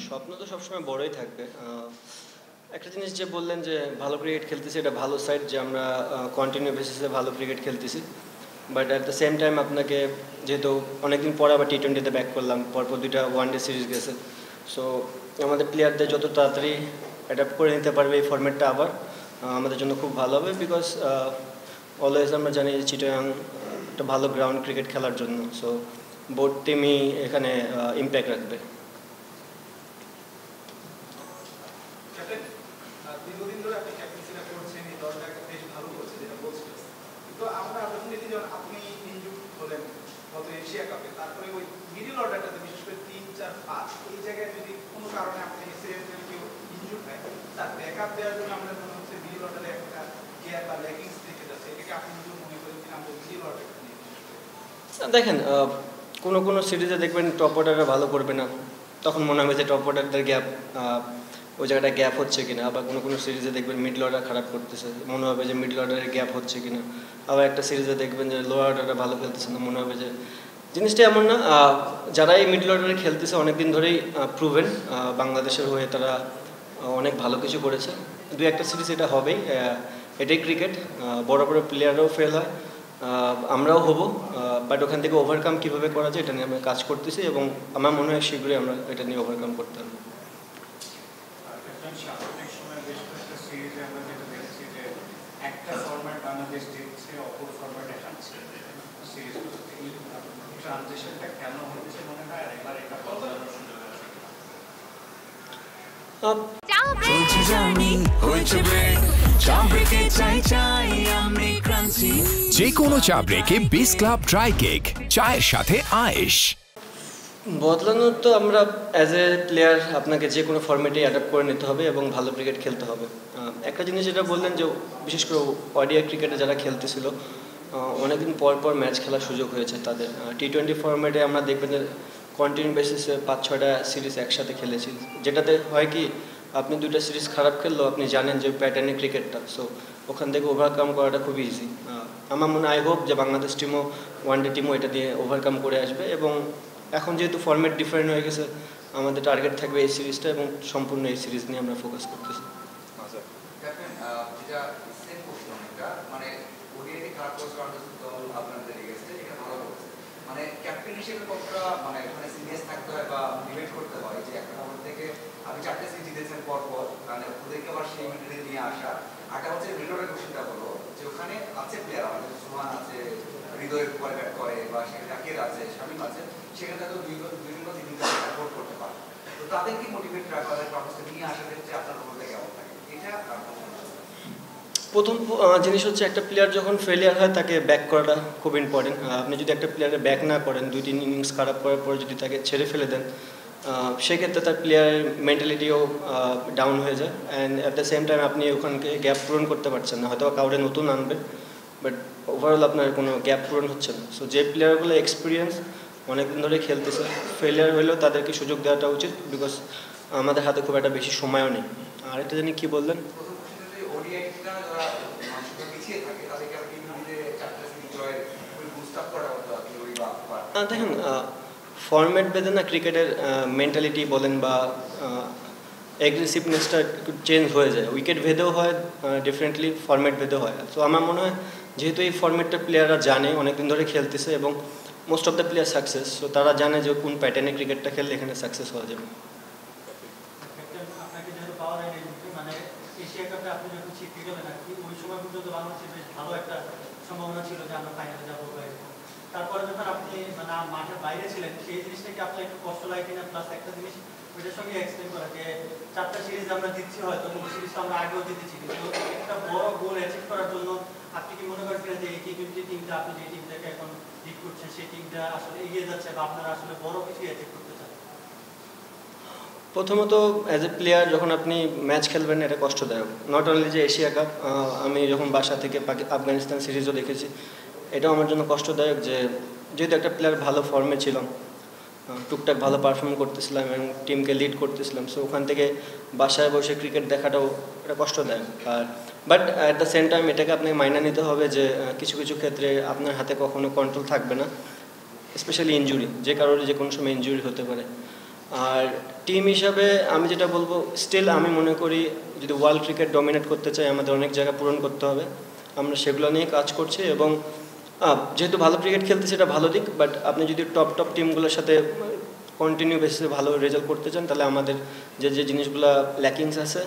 স্বপ্ন তো সবসময় বড়ই থাকবে। একটা জিনিস যে বললেন যে ভালো ক্রিকেট খেলতেছি, এটা ভালো সাইড যে আমরা কন্টিনিউ বেসিসে ভালো ক্রিকেট খেলতেছি। But at the same time আপনাকে যেহেতু অনেকদিন পরে আবার টি-20তে ব্যাক করলাম, পরপর 2টা ওয়ানডে সিরিজ গেছে। সো আমাদের প্লেয়ারদের যত তাড়াতাড়ি অ্যাডাপ্ট করে নিতে পারবে এই ফরম্যাটটা আবার আমাদের জন্য খুব ভালো হবে। বিকজ অলওয়েজ আমরা জানি যে চিটাগাং একটা ভালো গ্রাউন্ড ক্রিকেট খেলার জন্য। সো বোথ টিমই এখানে ইম্প্যাক্ট রাখবে। দীর্ঘদিন ধরে আপনি ক্যাপ্টেন্সিটা করছেন, এই দলটা বেশ ভালো করছে যেটা বলছিলেন। কিন্তু আমরা যখন দেখি যখন আপনি ইনজুর হলেন গত এশিয়া কাপে, তারপরে ওই মিডল অর্ডারটাতে বিশেষ করে 3, 4, 5 এই জায়গায় যদি কোনো কারণে আপনি এক্সিডেন্টালি কেউ ইনজুর হয়, তার ব্যাকআপ দেওয়ার জন্য আমাদের মনে হচ্ছে মিডল অর্ডারে একটা গ্যাপ বা ল্যাকিংস থেকে যাচ্ছে। এটাকে আপনি নিজেও মনে করেন কিনা আমাদের মিডল অর্ডারটা নিয়ে? দেখেন, কোনো সিরিজে দেখবেন টপ অর্ডাররা ভালো করবে না, তখন মনে হবে যে টপ অর্ডারদের গ্যাপ, ওই জায়গাটা গ্যাপ হচ্ছে কিনা। আবার কোনো সিরিজে দেখবেন মিডল অর্ডার খারাপ করতেছে, মনে হবে যে মিডল অর্ডারের গ্যাপ হচ্ছে কিনা। আবার একটা সিরিজে দেখবেন যে লোয়ার অর্ডারটা ভালো খেলতেছে না, মনে হবে যে জিনিসটা এমন না। যারা এই মিডল অর্ডারে খেলতেছে অনেক দিন ধরেই প্রুভেন, বাংলাদেশের হয়ে তারা অনেক ভালো কিছু করেছে। 2-1টা সিরিজ এটা হবেই, এটাই ক্রিকেট। বড় বড় প্লেয়াররাও ফেল হয়, আমরাও হব। বাট ওখান থেকে ওভারকাম কীভাবে করা যায় এটা নিয়ে আমরা কাজ করতেছি, এবং আমার মনে হয় শীঘ্রই আমরা এটা নিয়ে ওভারকাম করতে পারবো। যে কোনো চা ব্রেকে বিস ক্লাব ড্রাই কেক, চায়ের সাথে আয়েশ। বদলানোর তো আমরা অ্যাজ এ প্লেয়ার আপনাকে যে কোনো ফরম্যাটেই অ্যাডাপ্ট করে নিতে হবে এবং ভালো ক্রিকেট খেলতে হবে। একটা জিনিস যেটা বললেন যে বিশেষ করে ওডিআই ক্রিকেটে যারা খেলতেছিল অনেকদিন পর পর ম্যাচ খেলার সুযোগ হয়েছে তাদের। টি-20 ফরম্যাটে আমরা দেখবেন যে কন্টিনিউ বেসিসে 5-6টা সিরিজ একসাথে খেলেছি, যেটাতে হয় কি আপনি 2টা সিরিজ খারাপ খেললেও আপনি জানেন যে প্যাটার্নের ক্রিকেটটা, সো ওখান থেকে ওভারকাম করাটা খুবই ইজি। আমার মনে আই হোপ যে বাংলাদেশ টিমও, ওয়ানডে টিমও এটা দিয়ে ওভারকাম করে আসবে। এবং এখন যেহেতু ফরম্যাট ডিফারেন্ট হয়ে গেছে, আমাদের টার্গেট থাকবে এই সিরিজটা, এবং সম্পূর্ণ এই সিরিজ নিয়ে আমরা ফোকাস করতেছি। ক্যাপ্টেন হিসেবে কতটা ওখানে সিরিয়াস থাকতে হয় বা ডিবেট করতে হয় যে একটা মোমেন্ট থেকে আপনি 4টে সিরিজ জিতেছেন পর পর, ওদেরকে আবার সেই মেন্টালিটি নিয়ে আসা। আরটা হচ্ছে মিডলের কোশ্চেনটা হলো যে ওখানে আছে প্লেয়ার, আমাদের সুমান আছে, হৃদয়ের উপরে ব্যাট করে, বা সেখানে আকির আছে, শামীম আছে, সেখানে তো দুইজন সাপোর্ট করতে পারে। তো তাদেরকে মোটিভেট রাখা, তাদের প্রফেসর নিয়ে আসার ক্ষেত্রে আপনার রোলটা কেমন থাকে? এটা প্রথম জিনিস হচ্ছে একটা প্লেয়ার যখন ফেলিয়ার হয় তাকে ব্যাক করাটা খুব ইম্পর্টেন্ট। আপনি যদি একটা প্লেয়ারে ব্যাক না করেন, 2-3 ইনিংস খারাপ করার পরে যদি তাকে ছেড়ে ফেলে দেন, সেক্ষেত্রে তার প্লেয়ারের মেন্টালিটিও ডাউন হয়ে যায়। And at the same time আপনি ওখানকে গ্যাপ পূরণ করতে পারছেন না, হয়তো কাউরে নতুন আনবেন, বাট ওভারঅল আপনার কোনো গ্যাপ পূরণ হচ্ছে না। সো যে প্লেয়ারগুলো এক্সপিরিয়েন্স অনেকদিন ধরে খেলতেছে, ফেলিয়ার হলেও তাদেরকে সুযোগ দেওয়াটা উচিত, বিকজ আমাদের হাতে খুব একটা বেশি সময়ও নেই। আরেকটা জানি কী বললেন? দেখেন, ফরম্যাট ভেদে না ক্রিকেটের মেন্টালিটি বলেন বা অ্যাগ্রেসিভনেসটা একটু চেঞ্জ হয়ে যায়, উইকেট ভেদেও হয় ডিফারেন্টলি, ফরম্যাট ভেদেও হয়। তো আমার মনে হয় যেহেতু এই ফরম্যাটটা প্লেয়াররা জানে, অনেকদিন ধরে খেলতেছে এবং most of the player success, so তারা জানে যে কোন প্যাটার্নে ক্রিকেটটা খেললে এখানে সাকসেস হওয়া যাবে। সম্ভাবনা ছিল যে আমরা ফাইনালে যাবো, তারপরে যখন আপনি মাঠের বাইরে ছিলেন সেই জিনিসটা কি আপনার একটু কষ্ট লাগে কিনা? প্লাস একটা জিনিস ওইটার সঙ্গে এক্সপ্লেন করা যে 4টা সিরিজ আমরা জিতছি, হয়তো কোনো সিরিজটা আমরা আগেও জিতেছি, কিন্তু একটা বড় গোল অ্যাচিভ করার জন্য আপনি কি মনে করেন যে এই টি-20 টিমটা, আপনি যে টিমটাকে এখন লিড করছেন সেই টিমটা আসলে এগিয়ে যাচ্ছে বা আপনারা আসলে বড় কিছু অ্যাচিভ করতে চান? প্রথমত অ্যাজ এ প্লেয়ার যখন আপনি ম্যাচ খেলবেন এটা কষ্টদায়ক। নট অনলি যে এশিয়া কাপ, আমি যখন বাসা থেকে আফগানিস্তান সিরিজও দেখেছি, এটাও আমার জন্য কষ্টদায়ক। যেহেতু একটা প্লেয়ার ভালো ফর্মে ছিলাম, টুকটাক ভালো পারফর্ম করতেছিলাম এবং টিমকে লিড করতেছিলাম, সো ওখান থেকে বাসায় বসে ক্রিকেট দেখাটাও এটা কষ্টদায়ক। But at the same time এটাকে আপনাকে মাইনা নিতে হবে যে কিছু কিছু ক্ষেত্রে আপনার হাতে কখনো কন্ট্রোল থাকবে না, স্পেশালি ইনজুরি, যে কারণে যে কোনো সময় ইনজুরি হতে পারে। আর টিম হিসাবে আমি যেটা বলবো, স্টিল আমি মনে করি যদি ওয়ার্ল্ড ক্রিকেট ডমিনেট করতে চাই আমাদের অনেক জায়গা পূরণ করতে হবে। আমরা সেগুলো নিয়ে কাজ করছি এবং যেহেতু ভালো ক্রিকেট খেলতে সেটা ভালো দিক, বাট আপনি যদি টপ টিমগুলোর সাথে কন্টিনিউ বেসিসে ভালো রেজাল্ট করতে চান তাহলে আমাদের যে জিনিসগুলো ল্যাকিংস আছে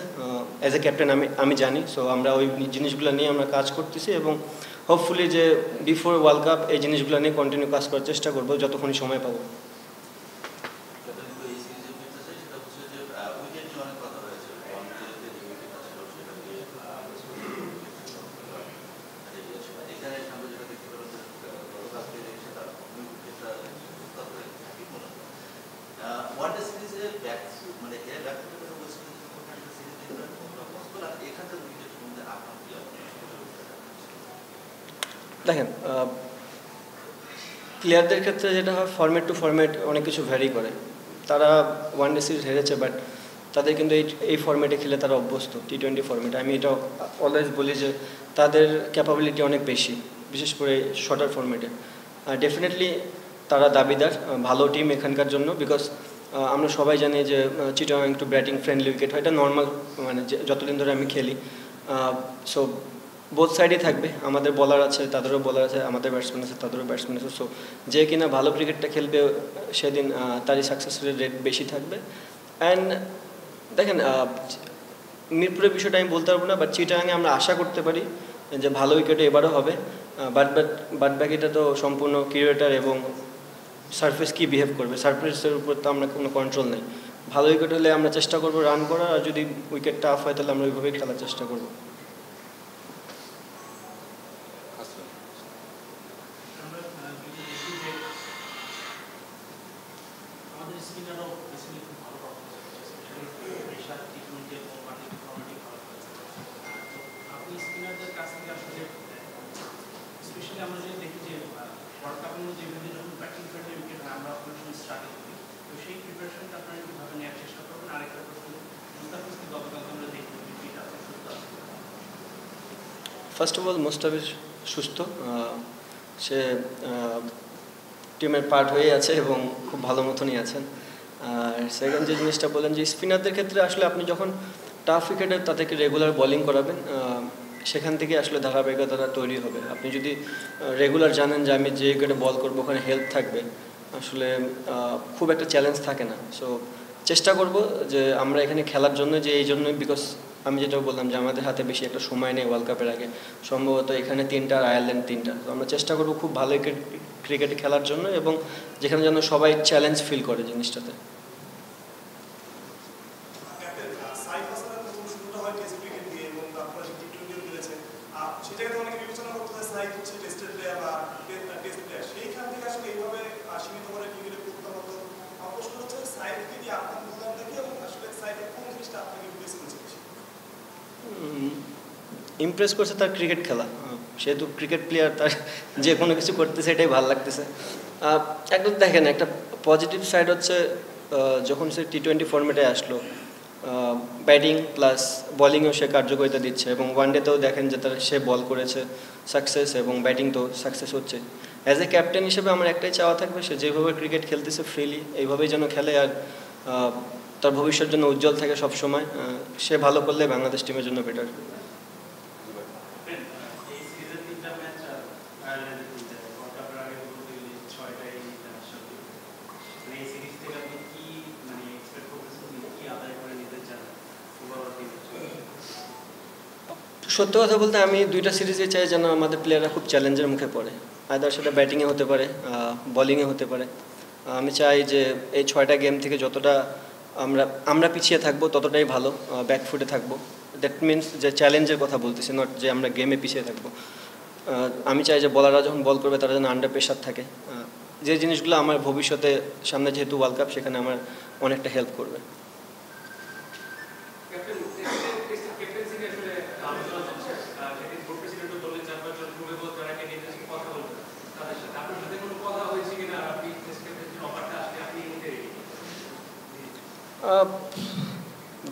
অ্যাজ এ ক্যাপ্টেন আমি জানি। সো আমরা ওই জিনিসগুলো নিয়ে আমরা কাজ করতেছি এবং হোপফুলি যে বিফোর ওয়ার্ল্ড কাপ এই জিনিসগুলো নিয়ে কন্টিনিউ কাজ করার চেষ্টা করবো যতক্ষণই সময় পাবো। দেখেন, প্লেয়ারদের ক্ষেত্রে যেটা হয় ফরম্যাট টু ফরম্যাট অনেক কিছু ভ্যারি করে। তারা ওয়ানডে সিরিজ হেরেছে, বাট তাদের কিন্তু এই ফরম্যাটে খেলে তারা অভ্যস্ত, টি20 ফরম্যাটে। আমি এটা অলওয়েজ বলি যে তাদের ক্যাপাবিলিটি অনেক বেশি, বিশেষ করে শর্টার ফরম্যাটে। ডেফিনেটলি তারা দাবিদার ভালো টিম এখানকার জন্য, বিকজ আমরা সবাই জানি যে চিটাগাং একটু ব্যাটিং ফ্রেন্ডলি উইকেট হয়, এটা নর্মাল, মানে যতদিন ধরে আমি খেলি। সো বোথ সাইডই থাকবে, আমাদের বলার আছে তাদেরও বলার আছে, আমাদের ব্যাটসম্যান আছে তাদেরও ব্যাটসম্যান আছে। সো যে কিনা ভালো ক্রিকেটটা খেলবে সেদিন তারই সাকসেস রেট বেশি থাকবে। অ্যান্ড দেখেন, মিরপুরের বিষয়টা আমি বলতে পারবো না, বাট চিটাগাংয়ে আমরা আশা করতে পারি যে ভালো উইকেটে এবারও হবে। বাট বাকিটা তো সম্পূর্ণ ক্রিকেটার এবং সারফেস কি বিহেভ করবে, সারফেসের উপর তো আমরা কোনো কন্ট্রোল নেই। ভালো উইকেট হলে আমরা চেষ্টা করবো রান করার, আর যদি উইকেট টাফ হয় তাহলে আমরা ওইভাবেই খেলার চেষ্টা করবো। ফার্স্ট অফ অল মুস্তাফিজ সুস্থ, সে টিমের পার্ট হয়ে আছে এবং খুব ভালো মতনই আছেন। আর সেকেন্ড যে জিনিসটা বলেন যে স্পিনারদের ক্ষেত্রে আসলে আপনি যখন টাফ উইকেটে তাদেরকে রেগুলার বোলিং করাবেন, সেখান থেকে আসলে ধারাবাহিকতাটা তৈরি হবে। আপনি যদি রেগুলার জানেন যে আমি যে উইকেটে বল করবো ওখানে হেল্প থাকবে, আসলে খুব একটা চ্যালেঞ্জ থাকে না। সো চেষ্টা করব যে আমরা এখানে খেলার জন্য, যে এই জন্যই, বিকজ আমি যেটা বললাম যে আমাদের হাতে বেশি একটা সময় নেই ওয়ার্ল্ড কাপের আগে, সম্ভবত এখানে 3টা আর আয়ারল্যান্ড 3টা। তো আমরা চেষ্টা করব খুব ভালো ক্রিকেট খেলার জন্য এবং যেখানে যেন সবাই চ্যালেঞ্জ ফিল করে জিনিসটাতে। ইমপ্রেস করছে তার ক্রিকেট খেলা, সেহেতু ক্রিকেট প্লেয়ার, তার যে কোনো কিছু করতেছে এটাই ভালো লাগতেছে। একদম দেখেন, একটা পজিটিভ সাইড হচ্ছে যখন সে টি20 ফরম্যাটে আসলো, ব্যাটিং প্লাস বলিংয়েও সে কার্যকারিতা দিচ্ছে এবং ওয়ানডেতেও দেখেন যে সে বল করেছে সাকসেস এবং ব্যাটিং তো সাকসেস হচ্ছে। অ্যাজ এ ক্যাপ্টেন হিসেবে আমার একটাই চাওয়া থাকবে, সে যেভাবে ক্রিকেট খেলতেছে ফ্রিলি এইভাবেই যেন খেলে, আর তার ভবিষ্যৎ জন্য উজ্জ্বল থাকে সবসময়। সে ভালো করলে বাংলাদেশ টিমের জন্য বেটার। সত্য কথা বলতে আমি 2টা সিরিজে চাই যেন আমাদের প্লেয়াররা খুব চ্যালেঞ্জের মুখে পড়ে, আইদার সেটা ব্যাটিংয়ে হতে পারে, বলিংয়ে হতে পারে। আমি চাই যে এই 6টা গেম থেকে যতটা আমরা পিছিয়ে থাকবো ততটাই ভালো ব্যাকফুটে থাকবো। দ্যাট মিনস যে চ্যালেঞ্জের কথা বলতেছি, নট যে আমরা গেমে পিছিয়ে থাকবো। আমি চাই যে বলাররা যখন বল করবে তারা যেন আন্ডার প্রেশার থাকে, যে জিনিসগুলো আমার ভবিষ্যতে সামনে যেহেতু ওয়ার্ল্ড কাপ সেখানে আমার অনেকটা হেল্প করবে।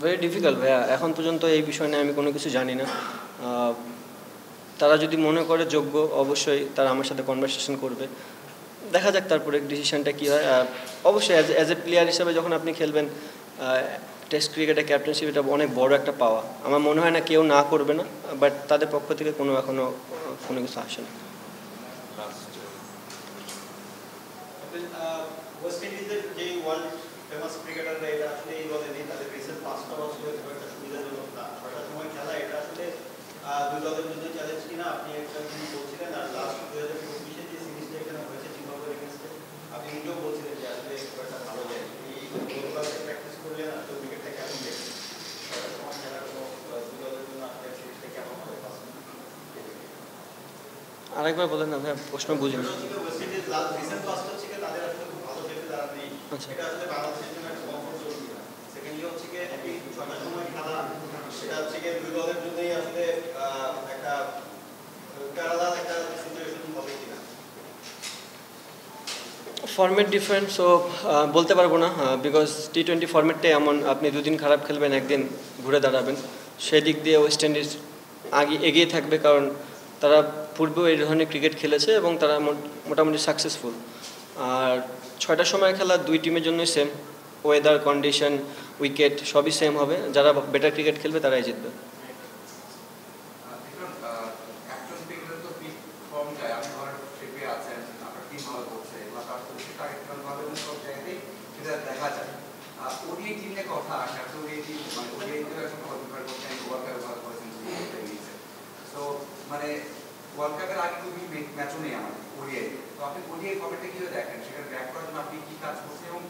ভেরি ডিফিকাল্ট ভাইয়া, এখন পর্যন্ত এই বিষয় নিয়ে আমি কোনো কিছু জানি না। তারা যদি মনে করে যোগ্য, অবশ্যই তারা আমার সাথে কনভারসেশন করবে। দেখা যাক তারপরে ডিসিশনটা কী হয়। অবশ্যই অ্যাজ এ প্লেয়ার হিসেবে যখন আপনি খেলবেন টেস্ট ক্রিকেটে ক্যাপ্টেনশিপ, এটা অনেক বড় একটা পাওয়া। আমার মনে হয় না কেউ না করবে না, বাট তাদের পক্ষ থেকে এখনও কোনো কিছু আসে না। ওয়েস্ট ইন্ডিজের যে ওয়ার্ল্ড ফেমাস ক্রিকেটাররা, এটা আসলে এই দলে নেই, তাদের রিসেন্ট 5টা বছর খুব একটা সুবিধাজনক না। 6টার সময় খেলা, এটা আসলে দুই দলের জন্য চ্যালেঞ্জ কিনা আপনি একটা জিনিস বলছিলেন। আর লাস্ট 2024-এ যে সিরিজটা এখানে হয়েছে জিম্বাবুয়ের এগেইনস্টে, আপনি নিজেও বলছিলেন যে আসলে খুব একটা ভালো যায়। এই গতকালকে প্র্যাকটিস করলেন আর তো উইকেটটা কেমন দেখছেন? 6টার সময় খেলার কোনো দুই দলের জন্য আসলে সিরিজটা কেমন হবে? আরেকবার বলেন না ভাই, প্রশ্ন বুঝিনি। ওয়েস্ট ইন্ডিজ রিসেন্ট পাস্ট হচ্ছে কি তাদের আসলে খুব ভালো খেলতে তারা নেই। এটা আসলে বাংলাদেশের জন্য একটা কমফোর্ট জোন কিনা। সেকেন্ডলি হচ্ছে কি একই 6টার সময় খেলা, সেটা হচ্ছে কি দুই দলের জন্যই আসলে একটা প্যারালাল একটা সিচুয়েশন হবে কিনা। ফরম্যাট ডিফারেন্ট, সো বলতে পারবো না, বিকজ টি-20 ফরম্যাটটাই এমন, আপনি দুদিন খারাপ খেলবেন, একদিন ঘুরে দাঁড়াবেন। সেই দিক দিয়ে ওয়েস্ট ইন্ডিজ এগিয়ে থাকবে, কারণ তারা পূর্বেও এই ধরনের ক্রিকেট খেলেছে এবং তারা মোটামুটি সাকসেসফুল। আর 6টার সময় খেলা দুই টিমের জন্যই সেম, ওয়েদার কন্ডিশন, উইকেট সবই সেম হবে। যারা বেটার ক্রিকেট খেলবে তারাই জিতবে। মানে ওয়ার্ল্ড কাপের আগে খুবই ম্যাচও নেই আমাদের ওডিআই, তো আপনি ওডিআই ফরম্যাটে কিভাবে দেখেন, সেটা ব্যাক করার জন্য আপনি কি কাজ করছেন এবং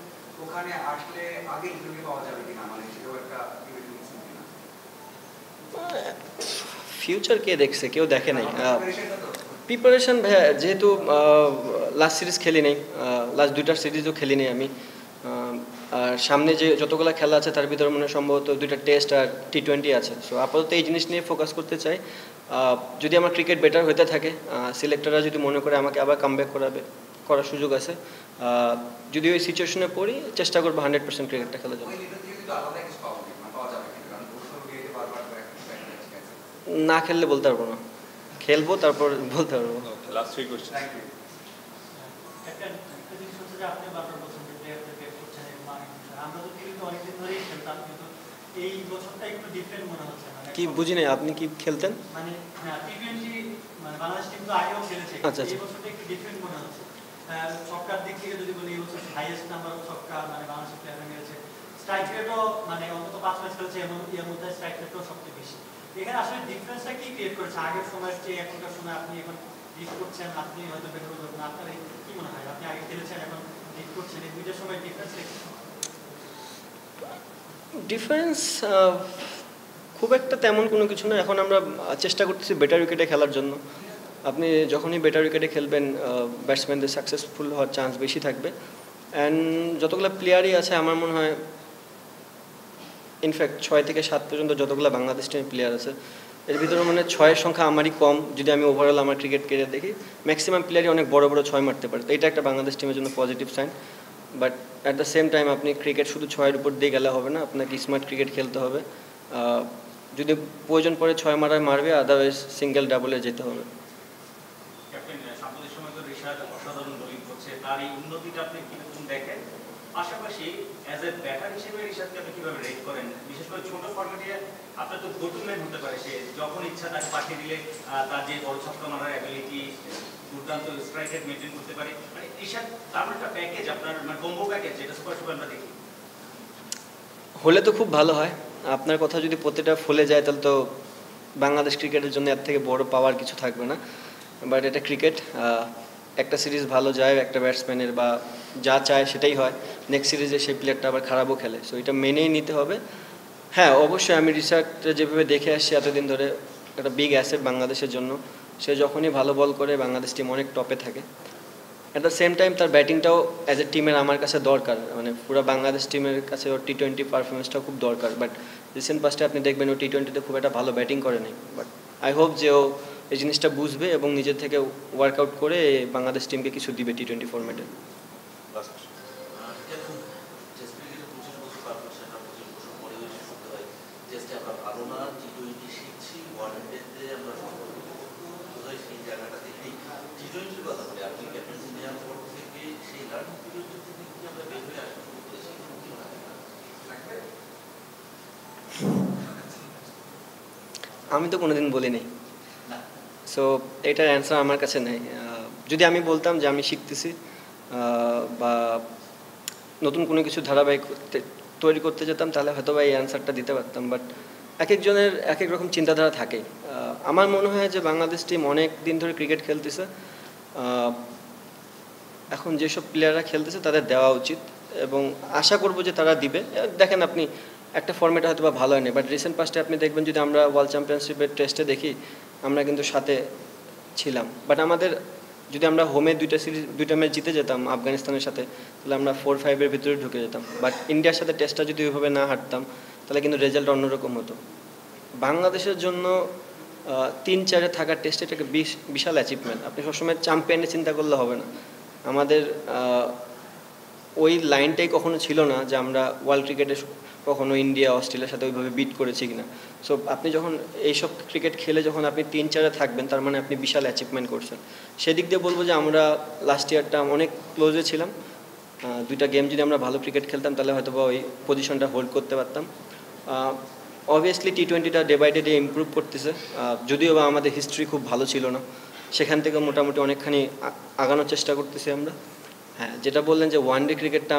ওখানে আসলে আগে ইন্টারভিউ পাওয়া যাবে কিনা, মানে সেটাও একটা ফিউচার কে দেখছে? কেউ দেখে নাই। প্রিপারেশন ভাইয়া, যেহেতু লাস্ট সিরিজ খেলি নেই, লাস্ট 2টা সিরিজও খেলি নেই আমি, আর সামনে যে যতগুলো খেলা আছে তার ভিতরে মনে সম্ভবত 2টা টেস্ট আর টি-20 আছে। সো আপাতত এই জিনিস নিয়ে ফোকাস করতে চাই। যদি আমার ক্রিকেট বেটার হতে থাকে, সিলেক্টররা যদি মনে করে আমাকে আবার কামব্যাক করার সুযোগ আছে, যদি ওই সিচুয়েশনে পড়ি চেষ্টা করবো 100% ক্রিকেটটা খেলার জন্য। না খেললে বলতে পারবো না, খেলবো তারপর বলতে পারবো। Last 3 question. একটা জিনিস হচ্ছে যে আপনি বারবার বলছেন যে প্লেয়ারদের বের করছেন, আমরা তো কিন্তু অনেকদিন ধরেই খেলতাম, কিন্তু এই বছরটা একটু ডিফারেন্ট মনে হচ্ছে। মানে কি বুঝি নাই, আপনি কি খেলতেন? মানে হ্যাঁ, টি-20 মানে বাংলাদেশ টিম তো আগেও খেলেছে, এই বছরটা একটু ডিফারেন্ট মনে হচ্ছে। ছক্কার দিক থেকে যদি বলি, এই বছর হাইয়েস্ট নাম্বার অফ ছক্কা মানে বাংলাদেশের প্লেয়াররা মেরেছে। স্ট্রাইক রেটও মানে অন্তত 5 ম্যাচ খেলেছে, এর মধ্যে স্ট্রাইক রেটও সবচেয়ে বেশি। এখানে আসলে ডিফারেন্সটা কি ক্রিয়েট করেছে আগের সময়ের চেয়ে এখনকার সময়? আপনি এখন লিড করছেন, আপনি হয়তো বেটার করবেন, আপনার কি মনে হয়? আপনি আগে খেলেছেন, এখন লিড করছেন, এই দুইটার সময় ডিফারেন্স খুব একটা তেমন কোনো কিছু না। এখন আমরা চেষ্টা করতেছি বেটার উইকেটে খেলার জন্য। আপনি যখনই বেটার উইকেটে খেলবেন, ব্যাটসম্যানদের সাকসেসফুল হওয়ার চান্স বেশি থাকবে। অ্যান্ড যতগুলো প্লেয়ারই আছে আমার মনে হয়, ইনফ্যাক্ট 6 থেকে 7 পর্যন্ত যতগুলো বাংলাদেশ টিমের প্লেয়ার আছে, এর ভিতরে মানে 6-এর সংখ্যা আমারই কম। যদি আমি ওভারঅল আমার ক্রিকেট ক্যারিয়ার দেখি, ম্যাক্সিমাম প্লেয়ারই অনেক বড় বড় 6 মারতে পারে। তো এটা একটা বাংলাদেশ টিমের জন্য positive sign. But at the same time আপনি ক্রিকেট শুধু 6-এর উপর দিয়ে গেলে হবে না, আপনাকে স্মার্ট ক্রিকেট খেলতে হবে। যদি প্রয়োজন পড়ে 6 মারবে, আদারওয়াইজ সিঙ্গেল ডাবলে যেতে হবে। ক্যাপ্টেন, সাম্প্রতিক সময় তো ঋষাদ অসাধারণ বোলিং করছে, তার এই উন্নতিটা আপনি কিরকম দেখেন? পাশাপাশি অ্যাজ এ ব্যাটার হিসেবে ঋষাদকে আপনি কীভাবে রেট করেন? বিশেষ করে ছোট ফরম্যাটে আপনার তো গো টু ম্যান হতে পারে, সে যখন ইচ্ছা তাকে পাঠিয়ে দিলে তার যে বড় ছক্কা মারার অ্যাবিলিটি, দুর্দান্ত স্ট্রাইক রেট মেনটেন করতে পারে, মানে ঋষাদ তার একটা প্যাকেজ, আপনার মানে কম্বো প্যাকেজ, যেটা সুপার আমরা দেখি। হলে তো খুব ভালো হয়। আপনার কথা যদি প্রতিটা ফলে যায় তাহলে তো বাংলাদেশ ক্রিকেটের জন্য এর থেকে বড় পাওয়ার কিছু থাকবে না। বাট এটা ক্রিকেট, একটা সিরিজ ভালো যায় একটা ব্যাটসম্যানের, বা যা চায় সেটাই হয়। নেক্সট সিরিজে সেই প্লেয়ারটা আবার খারাপও খেলে, সো এটা মেনেই নিতে হবে। হ্যাঁ, অবশ্যই আমি রিসার্চটা যেভাবে দেখে আসছি এতদিন ধরে, একটা বিগ অ্যাসেট বাংলাদেশের জন্য। সে যখনই ভালো বল করে বাংলাদেশ টিম অনেক টপে থাকে। অ্যাট দ্য সেম টাইম তার ব্যাটিংটাও অ্যাজ এ টিমের আমার কাছে দরকার, মানে পুরো বাংলাদেশ টিমের কাছে ওর টি-20 পারফরমেন্সটাও খুব দরকার। বাট রিসেন্ট পাস্টে আপনি দেখবেন ও টি-20তে খুব একটা ভালো ব্যাটিং করে নাই। বাট আই হোপ যে ও এই জিনিসটা বুঝবে এবং নিজের থেকে ওয়ার্কআউট করে বাংলাদেশ টিমকে কিছু দিবে টি-20 ফরম্যাটে। টি-20 কথা বলে আপনি ক্যাপ্টেন্সি নেওয়ার পর থেকে আমি তো কোনোদিন বলিনি, সো এটার অ্যান্সার আমার কাছে নেই। যদি আমি বলতাম যে আমি শিখতেছি বা নতুন কোনো কিছু ধারাবাহিক তৈরি করতে যেতাম, তাহলে হয়তো বা এই অ্যান্সারটা দিতে পারতাম। বাট এক একজনের এক এক রকম চিন্তাধারা থাকে। আমার মনে হয় যে বাংলাদেশ টিম অনেক দিন ধরে ক্রিকেট খেলতেছে, এখন যেসব প্লেয়াররা খেলতেছে তাদের দেওয়া উচিত এবং আশা করব যে তারা দিবে। দেখেন আপনি একটা ফর্মেটে হয়তো বা ভালো হয়নি, বাট রিসেন্ট পাস্টে আপনি দেখবেন যদি আমরা ওয়ার্ল্ড চ্যাম্পিয়নশিপের টেস্টে দেখি আমরা কিন্তু সাথে ছিলাম। বাট আমাদের যদি আমরা হোমে দুইটা ম্যাচ জিতে যেতাম আফগানিস্তানের সাথে, তাহলে আমরা 4-5-এর ভিতরে ঢুকে যেতাম। বাট ইন্ডিয়ার সাথে টেস্টটা যদি ওইভাবে না হারতাম, তাহলে কিন্তু রেজাল্ট অন্যরকম হতো। বাংলাদেশের জন্য 3-4-এ থাকার টেস্ট এটাকে বিশাল অ্যাচিভমেন্ট। আপনি সবসময় চ্যাম্পিয়নের চিন্তা করলে হবে না। আমাদের ওই লাইনটাই কখনো ছিল না যে আমরা ওয়ার্ল্ড ক্রিকেটে কখনো ইন্ডিয়া অস্ট্রেলিয়ার সাথে ওইভাবে বিট করেছি কিনা। সো আপনি যখন এইসব ক্রিকেট খেলে যখন আপনি 3-4-এ থাকবেন, তার মানে আপনি বিশাল অ্যাচিভমেন্ট করছেন। সেদিক দিয়ে বলবো যে আমরা লাস্ট ইয়ারটা অনেক ক্লোজে ছিলাম। দুইটা গেম যদি আমরা ভালো ক্রিকেট খেলতাম, তাহলে হয়তো বা ওই পজিশনটা হোল্ড করতে পারতাম। অবভিয়াসলি টি-20টা ডে বাই ডে ইমপ্রুভ করতেছে, যদিও বা আমাদের হিস্ট্রি খুব ভালো ছিল না, সেখান থেকে মোটামুটি অনেকখানি আগানোর চেষ্টা করতেছি আমরা। হ্যাঁ, যেটা বললেন যে ওয়ান ডে ক্রিকেটটা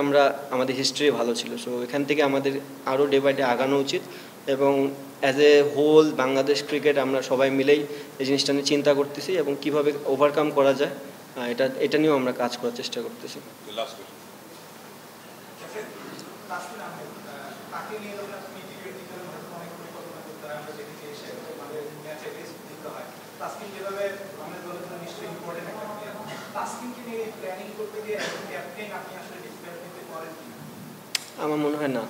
আমাদের হিস্ট্রি ভালো ছিল, সো এখান থেকে আমাদের আরও ডে বাই ডে আগানো উচিত এবং as a whole Bangladesh cricket আমরা সবাই মিলেই এই জিনিসটা নিয়ে চিন্তা করতেছি এবং কীভাবে ওভারকাম করা যায় এটা নিয়েও আমরা কাজ করার চেষ্টা করতেছি। আমার মনে হয় না।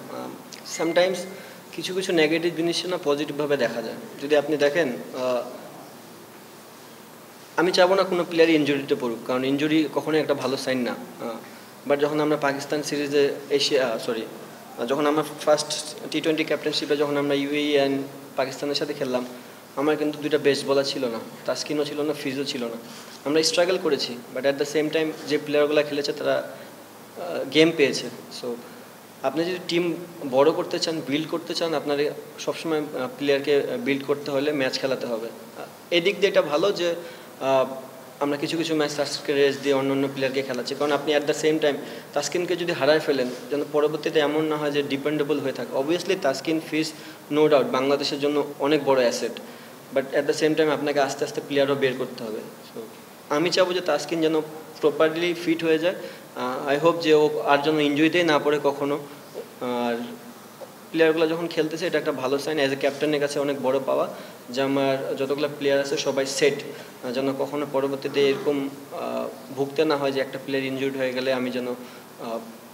সামটাইমস কিছু কিছু নেগেটিভ জিনিস না পজিটিভভাবে দেখা যায়। যদি আপনি দেখেন, আমি চাবো না কোনো প্লেয়ারই ইনজুরিতে পড়ুক, কারণ ইনজুরি কখনোই একটা ভালো সাইন না। বাট যখন আমরা পাকিস্তান সিরিজে যখন আমরা ফার্স্ট টি-20 ক্যাপ্টেনশিপে যখন আমরা ইউএই অ্যান্ড পাকিস্তানের সাথে খেললাম, আমার কিন্তু দুইটা বেস্ট বলার ছিল না, তাসকিনও ছিল না, ফিজও ছিল না। আমরা স্ট্রাগল করেছি, but at the same time যে প্লেয়ারগুলো খেলেছে তারা গেম পেয়েছে। সো আপনি যদি টিম বড় করতে চান, বিল্ড করতে চান, আপনার সবসময় প্লেয়ারকে বিল্ড করতে হলে ম্যাচ খেলাতে হবে। এদিক দিয়ে এটা ভালো যে আমরা কিছু কিছু ম্যাচ তাসকিনকে রেস্ট দিয়ে অন্য অন্য প্লেয়ারকে খেলাচ্ছি, কারণ আপনি অ্যাট দ্য সেম টাইম তাসকিনকে যদি হারায় ফেলেন, যেন পরবর্তীতে এমন না হয় যে ডিপেন্ডেবল হয়ে থাকে। অবভিয়াসলি তাসকিন, ফিজ, নো ডাউট বাংলাদেশের জন্য অনেক বড় asset, but at the same time আপনাকে আস্তে আস্তে প্লেয়ারও বের করতে হবে। সো আমি চাবো যে তাসকিন যেন প্রপারলি ফিট হয়ে যায়। আই হোপ যে ও আর যেন ইনজুরিতেই না পড়ে কখনো। আর প্লেয়ারগুলো যখন খেলতেছে, এটা একটা ভালো সাইন। অ্যাজ এ ক্যাপ্টেনের কাছে অনেক বড় পাওয়া যে আমার যতগুলো প্লেয়ার আছে সবাই সেট, যেন কখনো পরবর্তীতে এরকম ভুগতে না হয় যে একটা প্লেয়ার ইনজুর্ড হয়ে গেলে আমি যেন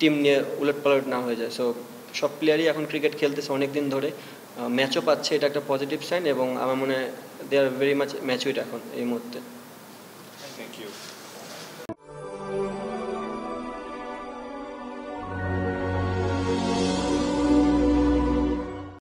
টিম নিয়ে উলটপালট না হয়ে যায়। সো সব প্লেয়ারই এখন ক্রিকেট খেলতেছে অনেক দিন ধরে, ম্যাচও পাচ্ছে, এটা একটা পজিটিভ সাইন এবং আমার মনে হয় দে আর ভেরি মাচ ম্যাচুইড এখন এই মুহূর্তে।